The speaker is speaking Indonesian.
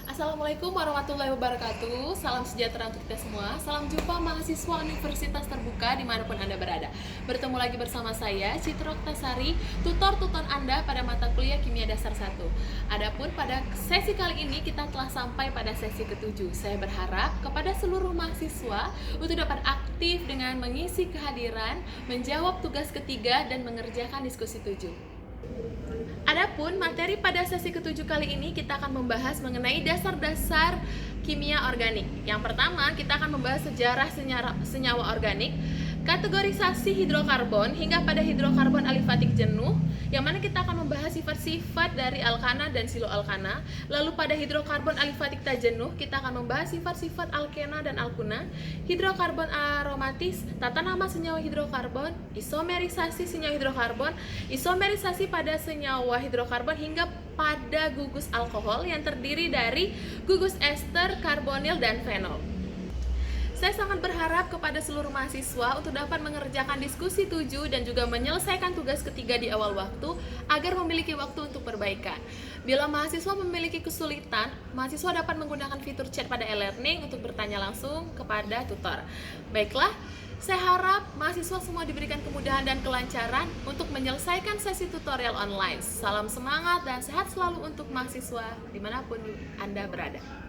Assalamualaikum warahmatullahi wabarakatuh. Salam sejahtera untuk kita semua. Salam jumpa mahasiswa Universitas Terbuka dimanapun Anda berada. Bertemu lagi bersama saya, Citra Oktasari, tutor Anda pada mata kuliah Kimia Dasar 1. Adapun pada sesi kali ini kita telah sampai pada sesi ke-7. Saya berharap kepada seluruh mahasiswa untuk dapat aktif dengan mengisi kehadiran, menjawab tugas ketiga, dan mengerjakan diskusi 7. Adapun materi pada sesi ke-7 kali ini kita akan membahas mengenai dasar-dasar kimia organik. Yang pertama, kita akan membahas sejarah senyawa organik, kategorisasi hidrokarbon hingga pada hidrokarbon alifatik jenuh, yang mana kita akan membahas sifat-sifat dari alkana dan siloalkana. Lalu pada hidrokarbon alifatik tak jenuh, kita akan membahas sifat-sifat alkena dan alkuna, hidrokarbon aromatis, tata nama senyawa hidrokarbon, isomerisasi senyawa hidrokarbon, isomerisasi pada senyawa hidrokarbon hingga pada gugus alkohol yang terdiri dari gugus ester, karbonil, dan fenol. Saya sangat berharap kepada seluruh mahasiswa untuk dapat mengerjakan diskusi 7 dan juga menyelesaikan tugas ketiga di awal waktu agar memiliki waktu untuk perbaikan. Bila mahasiswa memiliki kesulitan, mahasiswa dapat menggunakan fitur chat pada e-learning untuk bertanya langsung kepada tutor. Baiklah, saya harap mahasiswa semua diberikan kemudahan dan kelancaran untuk menyelesaikan sesi tutorial online. Salam semangat dan sehat selalu untuk mahasiswa dimanapun Anda berada.